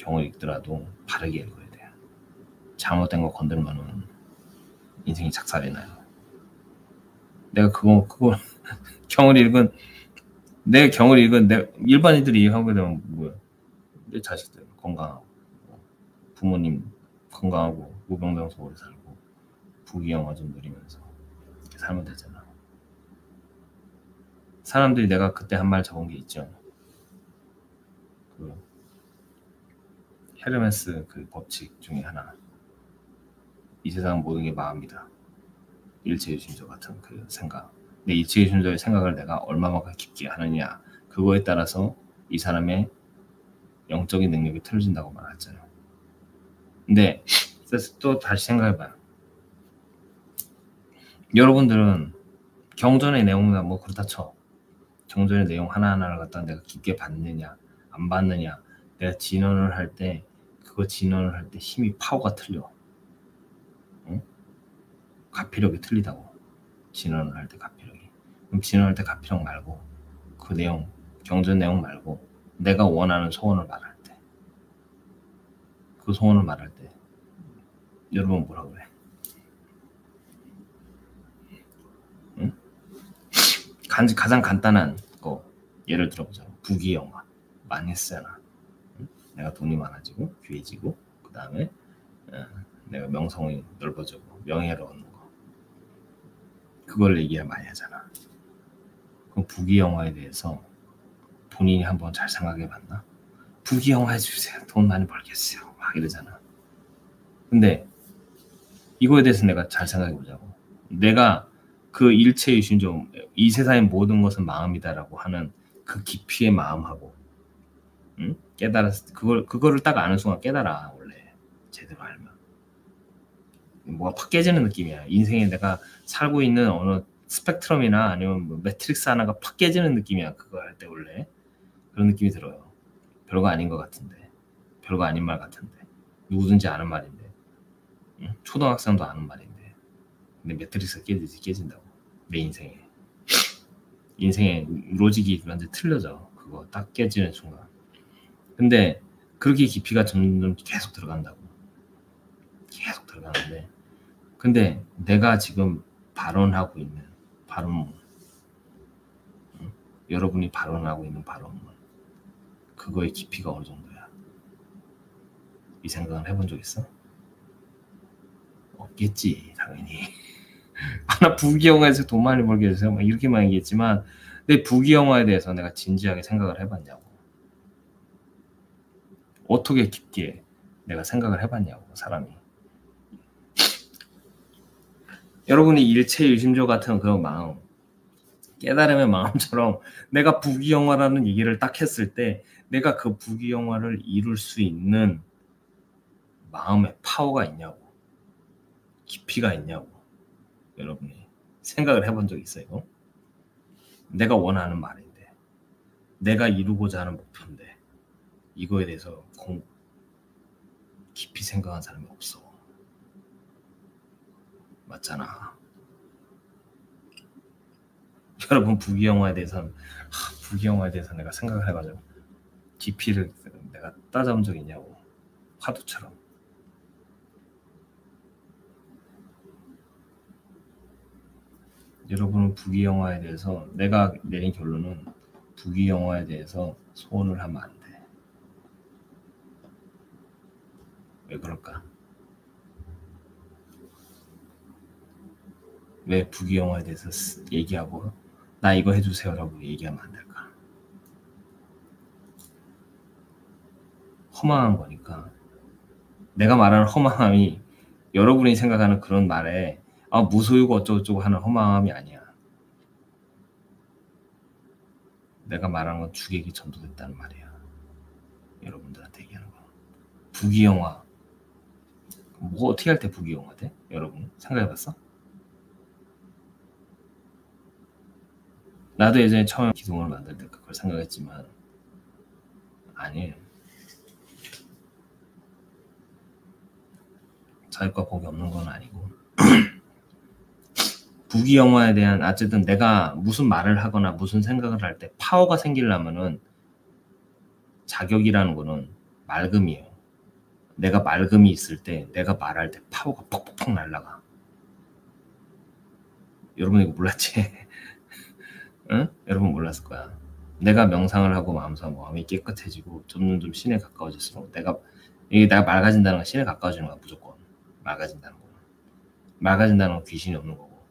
경을 읽더라도 바르게 읽어야 돼요. 잘못된 거 건들면은 인생이 작살이 나요. 내가 그거 경을 읽은 일반인들이 하게 되면 뭐야? 내 자식들 건강하고 부모님 건강하고 무병장수 오래 살고 부귀영화 좀 누리면서 살면 되잖아. 사람들이 내가 그때 한 말 적은 게 있죠. 그 헤르메스 그 법칙 중에 하나. 이 세상 모든 게 마음이다. 일체유심조 같은 그 생각. 근데 일체유심조의 생각을 내가 얼마만큼 깊게 하느냐, 그거에 따라서 이 사람의 영적인 능력이 틀어진다고 말했잖아요. 근데 또 다시 생각해봐요. 여러분들은 경전의 내용이나 뭐 그렇다 쳐. 경전의 내용 하나하나를 갖다 내가 깊게 받느냐 안 받느냐, 내가 진언을 할 때 힘이 파워가 틀려. 응? 가피력이 틀리다고. 진언을 할 때 가피력이. 그럼 진언할 때 가피력 말고 그 내용, 경전 내용 말고 내가 원하는 소원을 말할 때, 그 소원을 말할 때 여러분 뭐라 그래? 응? 가장 간단한 거 예를 들어보자. 부귀영화 많이 쓰잖아. 응? 내가 돈이 많아지고 귀해지고 그 다음에 내가 명성이 넓어지고 명예를 얻는 거, 그걸 얘기를 많이 하잖아. 그럼 부귀영화에 대해서 본인이 한번 잘 생각해 봤나? 부귀영화 해주세요. 돈 많이 벌겠어요. 막 이러잖아. 근데 이거에 대해서 내가 잘 생각해 보자고. 내가 그 일체유심조, 이 세상의 모든 것은 마음이다라고 하는 그 깊이의 마음하고, 응? 깨달았을 때 그거를 딱 아는 순간 깨달아. 원래 제대로 알면 뭐가 팍 깨지는 느낌이야. 인생에 내가 살고 있는 어느 스펙트럼이나 아니면 뭐 매트릭스 하나가 팍 깨지는 느낌이야. 그거 할 때 원래 그런 느낌이 들어요. 별거 아닌 것 같은데, 별거 아닌 말 같은데, 누구든지 아는 말인데, 응? 초등학생도 아는 말인데, 근데 매트릭스가 깨진다고. 내 인생의 로직이 완전 틀려져. 그거 딱 깨지는 순간. 근데 그렇게 깊이가 점점 계속 들어간다고. 계속 들어가는데, 근데 내가 지금 발언하고 있는 발언문, 응? 여러분이 발언하고 있는 발언문, 그거의 깊이가 어느 정도야? 이 생각을 해본 적 있어? 없겠지, 당연히. 나 부귀영화에서 돈 많이 벌게 해주세요 막 이렇게만 얘기했지만, 내 부귀영화에 대해서 내가 진지하게 생각을 해봤냐고. 어떻게 깊게 내가 생각을 해봤냐고, 사람이. 여러분이 일체유심조 같은 그런 마음, 깨달음의 마음처럼 내가 부귀영화라는 얘기를 딱 했을 때 내가 그 부귀영화를 이룰 수 있는 마음의 파워가 있냐고, 깊이가 있냐고. 여러분이 생각을 해본 적 있어요? 내가 원하는 말인데, 내가 이루고자 하는 목표인데, 이거에 대해서 깊이 생각한 사람이 없어. 맞잖아. 여러분 부귀영화에 대해서 내가 생각을 해가지고 깊이를 내가 따져본 적 있냐고. 화두처럼. 여러분은 부귀영화에 대해서, 내가 내린 결론은 부귀영화에 대해서 소원을 하면 안 돼. 왜 그럴까? 왜 부귀영화에 대해서 얘기하고 나 이거 해주세요 라고 얘기하면 안 될까? 허망한 거니까. 내가 말하는 허망함이 여러분이 생각하는 그런 말에 무소유고 어쩌고저쩌고 하는 허망함이 아니야. 내가 말하는 건 주객이 전도됐다는 말이야. 여러분들한테 얘기하는 거. 부귀영화. 뭐 어떻게 할 때 부귀영화 돼? 여러분 생각해봤어? 나도 예전에 처음 기둥을 만들 때 그걸 생각했지만 아니에요. 자격과 복이 없는 건 아니고 부귀영화에 대한, 어쨌든 내가 무슨 말을 하거나 무슨 생각을 할 때 파워가 생기려면은 자격이라는 거는 맑음이에요. 내가 맑음이 있을 때 내가 말할 때 파워가 퍽퍽퍽 날라가. 여러분 이거 몰랐지? 응? 여러분 몰랐을 거야. 내가 명상을 하고 마음이 깨끗해지고 점점 신에 가까워질수록 내가 맑아진다는 건 신에 가까워지는 거야. 무조건 맑아진다는 거. 맑아진다는 건 귀신이 없는 거고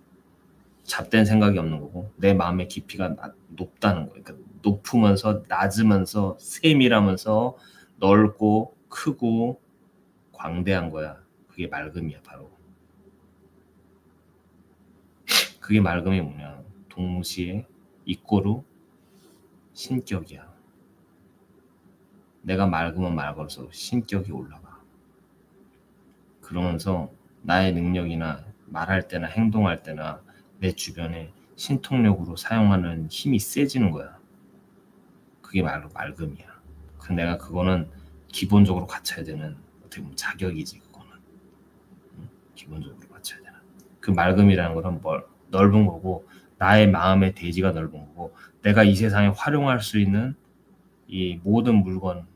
잡된 생각이 없는 거고 내 마음의 깊이가 높다는 거야. 그러니까 높으면서 낮으면서 세밀하면서 넓고 크고 광대한 거야. 그게 맑음이야 바로. 그게 맑음이 뭐냐. 동시에 이꼬르 신격이야. 내가 맑으면 맑을수록 신격이 올라가. 그러면서 나의 능력이나 말할 때나 행동할 때나 내 주변에 신통력으로 사용하는 힘이 세지는 거야. 그게 맑음이야. 내가 그거는 기본적으로 갖춰야 되는 어떻게 보면 자격이지. 그거는 기본적으로 갖춰야 되는. 그 맑음이라는 거는 넓은 거고 나의 마음의 대지가 넓은 거고 내가 이 세상에 활용할 수 있는 이 모든 물건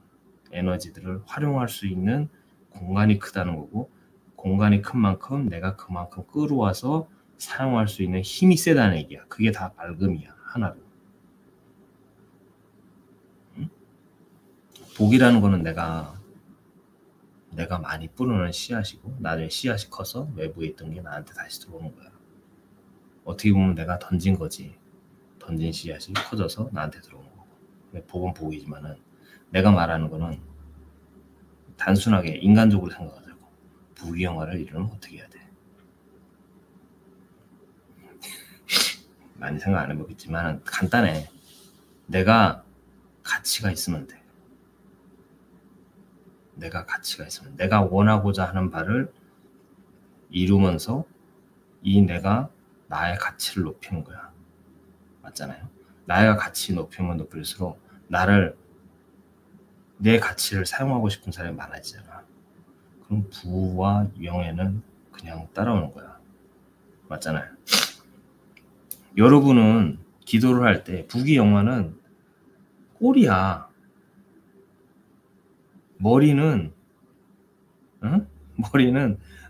에너지들을 활용할 수 있는 공간이 크다는 거고 공간이 큰 만큼 내가 그만큼 끌어와서 사용할 수 있는 힘이 세다는 얘기야. 그게 다 맑음이야. 하나로. 응? 복이라는 거는 내가 많이 뿌리는 씨앗이고 나중에 씨앗이 커서 외부에 있던 게 나한테 다시 들어오는 거야. 어떻게 보면 내가 던진 거지. 던진 씨앗이 커져서 나한테 들어오는 거고. 복은 복이지만은 내가 말하는 거는 단순하게 인간적으로 생각하자고. 부귀영화를 이루려면 어떻게 해야 돼? 많이 생각 안 해보겠지만 간단해. 내가 가치가 있으면 돼. 내가 가치가 있으면 내가 원하고자 하는 바를 이루면서 내가 나의 가치를 높이는 거야. 맞잖아요. 나의 가치 높이면 높일수록 내 가치를 사용하고 싶은 사람이 많아지잖아. 그럼 부와 명예는 그냥 따라오는 거야. 맞잖아요. 여러분은 기도를 할 때 부귀영화는 꼴이야. 머리는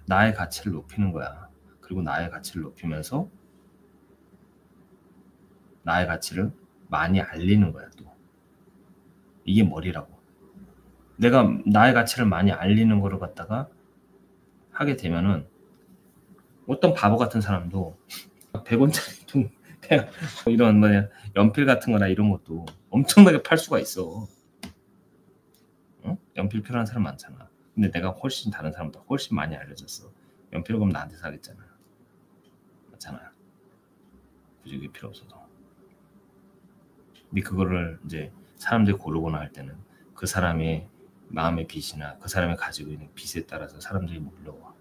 나의 가치를 높이는 거야. 그리고 나의 가치를 높이면서 나의 가치를 많이 알리는 거야. 또 이게 머리라고. 내가 나의 가치를 많이 알리는 거를 갖다가 하게 되면은 어떤 바보 같은 사람도 100원짜리 이런 연필 같은 거나 이런 것도 엄청나게 팔 수가 있어. 응? 연필 필요한 사람 많잖아. 근데 내가 훨씬 다른 사람보다 훨씬 많이 알려졌어. 연필 그럼 나한테 사겠잖아. 맞잖아. 굳이 그게 필요 없어도. 근데 그거를 이제 사람들이 고르거나 할 때는 그 사람의 마음의 빛이나 그 사람이 가지고 있는 빛에 따라서 사람들이 몰려와.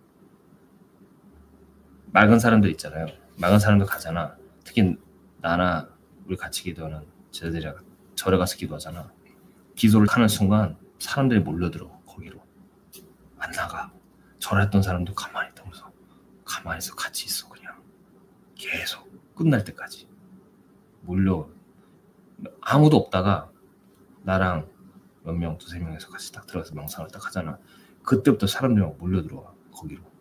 맑은 사람들 있잖아요. 맑은 사람들 가잖아. 특히 나나 우리 같이 기도하는 제자들이 절에 가서 기도하잖아. 기도를 하는 순간 사람들이 몰려들어. 거기로 안 나가. 절했던 사람도 가만히 있다면서 가만히 있어. 같이 있어. 그냥 계속 끝날 때까지 몰려. 아무도 없다가 나랑 몇 명, 두세 명에서 같이 딱 들어가서 명상을 딱 하잖아. 그때부터 사람들이 막 몰려들어와. 거기로.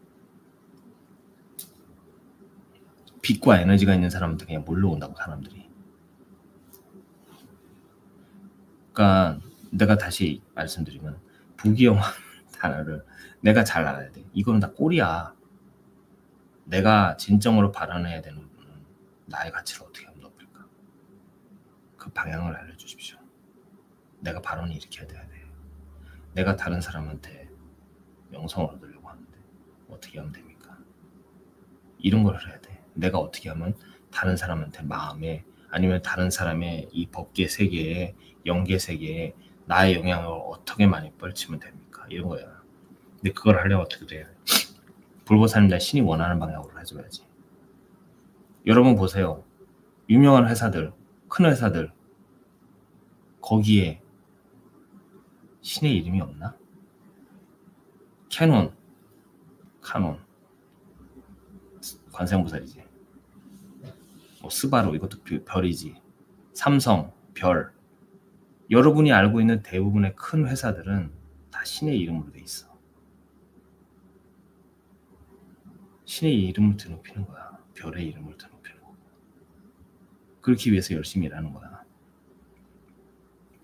빛과 에너지가 있는 사람한테 그냥 몰려온다고. 사람들이. 그러니까 내가 다시 말씀드리면 부귀영화 단어를 내가 잘 알아야 돼. 이거는 다 꼴이야. 내가 진정으로 발언해야 되는 부분은 나의 가치를 어떻게 하면 높일까? 그 방향을 알려주십시오. 내가 발언이 이렇게 해야 돼. 내가 다른 사람한테 명성을 얻으려고 하는데 어떻게 하면 됩니까? 이런 걸 해야 돼. 내가 어떻게 하면 다른 사람한테 마음에 아니면 다른 사람의 이 법계 세계에 영계 세계에 나의 영향을 어떻게 많이 펼치면 됩니까? 이런 거야. 근데 그걸 하려면 어떻게 돼요? 불보살님과 신이 원하는 방향으로 해줘야지. 여러분 보세요. 유명한 회사들, 큰 회사들 거기에 신의 이름이 없나? 캐논, 카논, 관세음보살이지. 스바루 이것도 별이지. 삼성, 별. 여러분이 알고 있는 대부분의 큰 회사들은 다 신의 이름으로 돼 있어. 신의 이름을 드높이는 거야. 별의 이름을 드높이는 거야. 그렇기 위해서 열심히 일하는 거야.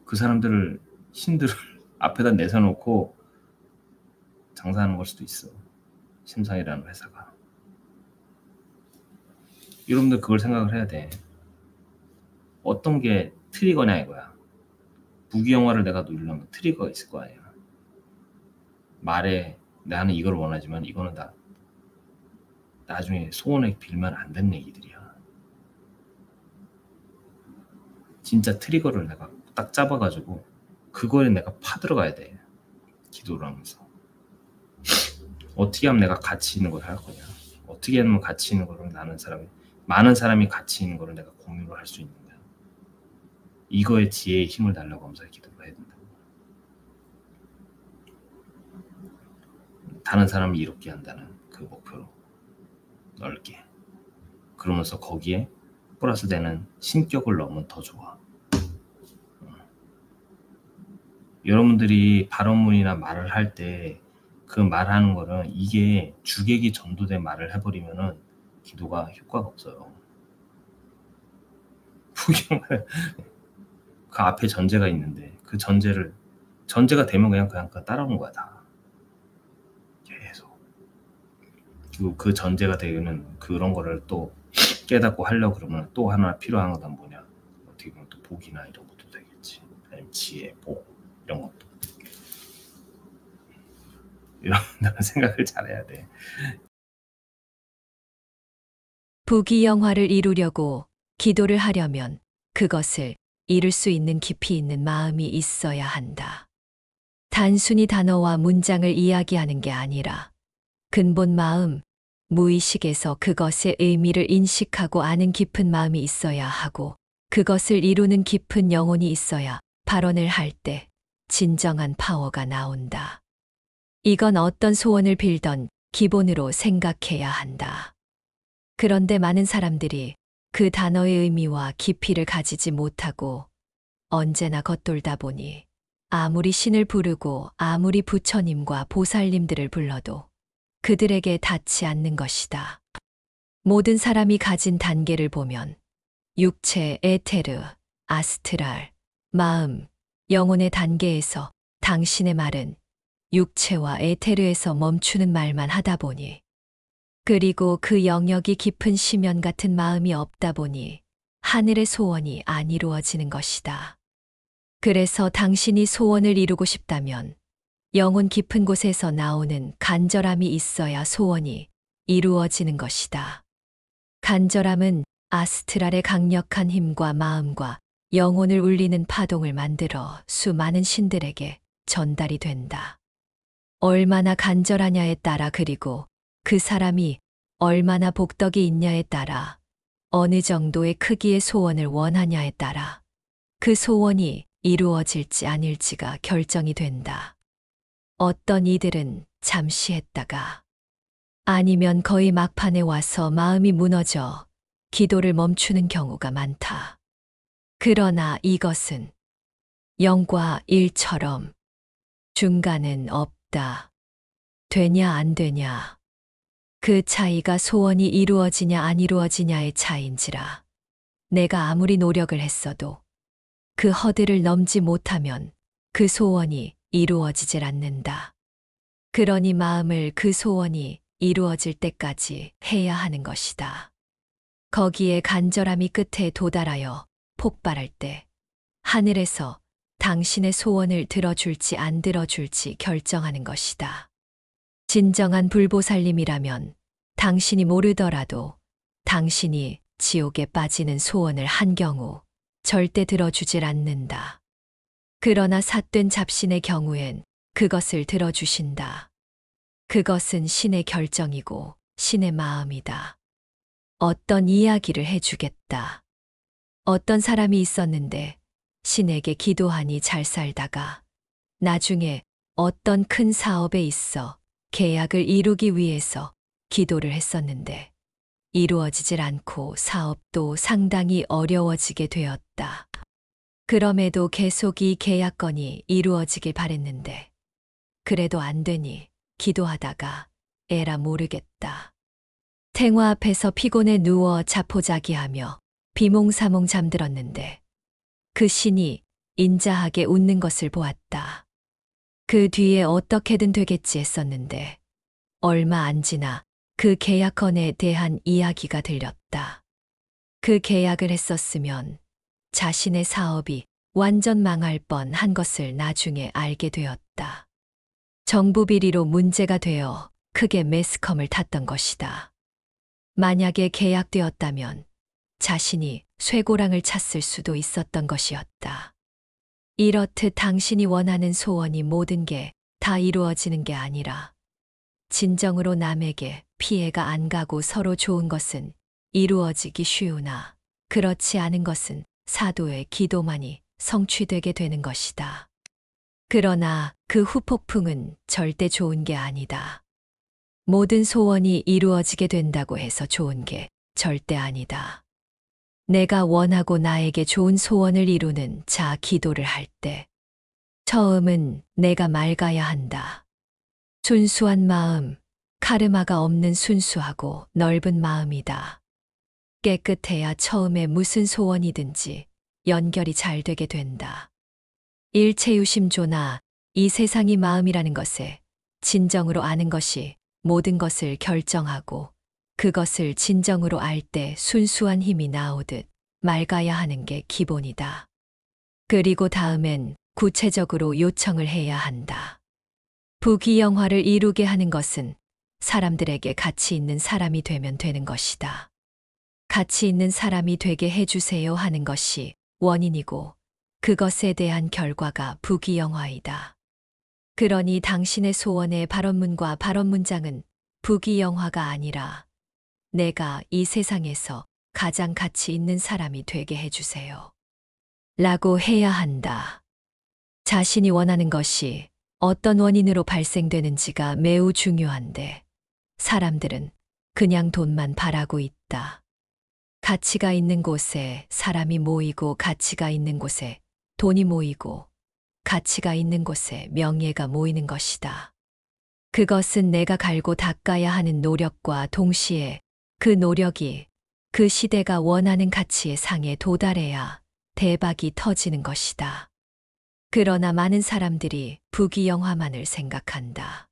그 사람들을, 신들을 앞에다 내세워놓고 장사하는 걸 수도 있어. 심상이라는 회사가. 여러분들 그걸 생각을 해야 돼. 어떤 게 트리거냐 이거야. 부귀영화를 내가 누리려면 트리거가 있을 거 아니야. 말에 나는 이걸 원하지만 이거는 다 나중에 소원에 빌면 안 되는 얘기들이야. 진짜 트리거를 내가 딱 잡아가지고 그거에 내가 파들어가야 돼. 기도를 하면서. 어떻게 하면 내가 가치 있는 걸 할 거냐. 어떻게 하면 가치 있는 거를 많은 사람이 가치 있는 거를 내가 공유를 할 수 있는 거야. 이거에 지혜의 힘을 달라고 하면서 기도를 해야 된다. 다른 사람을 이롭게 한다는 그 목표로 넓게. 그러면서 거기에 플러스 되는 신격을 넣으면 더 좋아. 여러분들이 발언문이나 말을 할 때 그 말하는 거는 이게 주객이 전도된 말을 해버리면은 기도가 효과가 없어요. 그 앞에 전제가 있는데 그 전제가 되면 그냥 따라오는 거야 다. 계속. 그리고 그 전제가 되는 그런 거를 또 깨닫고 하려고 그러면 또 하나 필요한 건 뭐냐. 어떻게 보면 또 복이나 이런 것도 되겠지. 아니면 지혜, 복 이런 것도. 이런 생각을 잘해야 돼. 부귀영화를 이루려고 기도를 하려면 그것을 이룰 수 있는 깊이 있는 마음이 있어야 한다. 단순히 단어와 문장을 이야기하는 게 아니라 근본 마음, 무의식에서 그것의 의미를 인식하고 아는 깊은 마음이 있어야 하고 그것을 이루는 깊은 영혼이 있어야 발언을 할 때 진정한 파워가 나온다. 이건 어떤 소원을 빌던 기본으로 생각해야 한다. 그런데 많은 사람들이 그 단어의 의미와 깊이를 가지지 못하고 언제나 겉돌다 보니 아무리 신을 부르고 아무리 부처님과 보살님들을 불러도 그들에게 닿지 않는 것이다. 모든 사람이 가진 단계를 보면 육체, 에테르, 아스트랄, 마음, 영혼의 단계에서 당신의 말은 육체와 에테르에서 멈추는 말만 하다 보니 그리고 그 영역이 깊은 심연 같은 마음이 없다 보니 하늘의 소원이 안 이루어지는 것이다. 그래서 당신이 소원을 이루고 싶다면 영혼 깊은 곳에서 나오는 간절함이 있어야 소원이 이루어지는 것이다. 간절함은 아스트랄의 강력한 힘과 마음과 영혼을 울리는 파동을 만들어 수많은 신들에게 전달이 된다. 얼마나 간절하냐에 따라 그리고 그 사람이 얼마나 복덕이 있냐에 따라 어느 정도의 크기의 소원을 원하냐에 따라 그 소원이 이루어질지 아닐지가 결정이 된다. 어떤 이들은 잠시 했다가 아니면 거의 막판에 와서 마음이 무너져 기도를 멈추는 경우가 많다. 그러나 이것은 0과 1처럼 중간은 없다. 되냐 안 되냐. 그 차이가 소원이 이루어지냐 안 이루어지냐의 차이인지라. 내가 아무리 노력을 했어도 그 허들을 넘지 못하면 그 소원이 이루어지질 않는다. 그러니 마음을 그 소원이 이루어질 때까지 해야 하는 것이다. 거기에 간절함이 끝에 도달하여 폭발할 때 하늘에서 당신의 소원을 들어줄지 안 들어줄지 결정하는 것이다. 진정한 불보살님이라면 당신이 모르더라도 당신이 지옥에 빠지는 소원을 한 경우 절대 들어주질 않는다. 그러나 삿된 잡신의 경우엔 그것을 들어주신다. 그것은 신의 결정이고 신의 마음이다. 어떤 이야기를 해주겠다. 어떤 사람이 있었는데 신에게 기도하니 잘 살다가 나중에 어떤 큰 사업에 있어 계약을 이루기 위해서 기도를 했었는데 이루어지질 않고 사업도 상당히 어려워지게 되었다. 그럼에도 계속 이 계약건이 이루어지길 바랬는데 그래도 안 되니 기도하다가 에라 모르겠다. 탱화 앞에서 피곤해 누워 자포자기하며 비몽사몽 잠들었는데 그 신이 인자하게 웃는 것을 보았다. 그 뒤에 어떻게든 되겠지 했었는데 얼마 안 지나 그 계약건에 대한 이야기가 들렸다. 그 계약을 했었으면 자신의 사업이 완전 망할 뻔한 것을 나중에 알게 되었다. 정부 비리로 문제가 되어 크게 매스컴을 탔던 것이다. 만약에 계약되었다면 자신이 쇠고랑을 찼을 수도 있었던 것이었다. 이렇듯 당신이 원하는 소원이 모든 게 다 이루어지는 게 아니라 진정으로 남에게 피해가 안 가고 서로 좋은 것은 이루어지기 쉬우나 그렇지 않은 것은 사도의 기도만이 성취되게 되는 것이다. 그러나 그 후폭풍은 절대 좋은 게 아니다. 모든 소원이 이루어지게 된다고 해서 좋은 게 절대 아니다. 내가 원하고 나에게 좋은 소원을 이루는 자 기도를 할 때 처음은 내가 맑아야 한다. 순수한 마음, 카르마가 없는 순수하고 넓은 마음이다. 깨끗해야 처음에 무슨 소원이든지 연결이 잘 되게 된다. 일체유심조나 이 세상이 마음이라는 것에 진정으로 아는 것이 모든 것을 결정하고 그것을 진정으로 알 때 순수한 힘이 나오듯 맑아야 하는 게 기본이다. 그리고 다음엔 구체적으로 요청을 해야 한다. 부귀영화를 이루게 하는 것은 사람들에게 가치 있는 사람이 되면 되는 것이다. 가치 있는 사람이 되게 해주세요 하는 것이 원인이고 그것에 대한 결과가 부귀영화이다. 그러니 당신의 소원의 발언문과 발언문장은 부귀영화가 아니라 내가 이 세상에서 가장 가치 있는 사람이 되게 해주세요. 라고 해야 한다. 자신이 원하는 것이 어떤 원인으로 발생되는지가 매우 중요한데 사람들은 그냥 돈만 바라고 있다. 가치가 있는 곳에 사람이 모이고 가치가 있는 곳에 돈이 모이고 가치가 있는 곳에 명예가 모이는 것이다. 그것은 내가 갈고 닦아야 하는 노력과 동시에 그 노력이 그 시대가 원하는 가치의 상에 도달해야 대박이 터지는 것이다. 그러나 많은 사람들이 부귀영화만을 생각한다.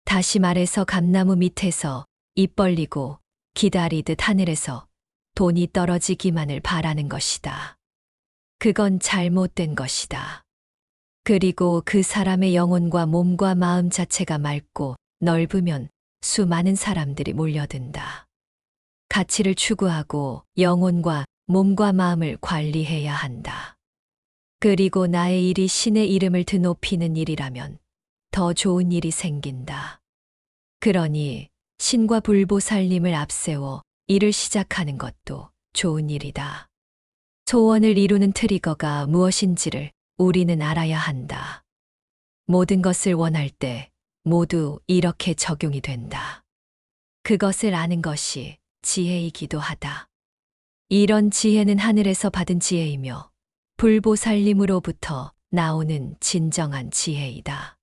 다시 말해서 감나무 밑에서 입 벌리고 기다리듯 하늘에서 돈이 떨어지기만을 바라는 것이다. 그건 잘못된 것이다. 그리고 그 사람의 영혼과 몸과 마음 자체가 맑고 넓으면 수많은 사람들이 몰려든다. 가치를 추구하고 영혼과 몸과 마음을 관리해야 한다. 그리고 나의 일이 신의 이름을 드높이는 일이라면 더 좋은 일이 생긴다. 그러니 신과 불보살님을 앞세워 일을 시작하는 것도 좋은 일이다. 소원을 이루는 트리거가 무엇인지를 우리는 알아야 한다. 모든 것을 원할 때 모두 이렇게 적용이 된다. 그것을 아는 것이 지혜이기도 하다. 이런 지혜는 하늘에서 받은 지혜이며 불보살님으로부터 나오는 진정한 지혜이다.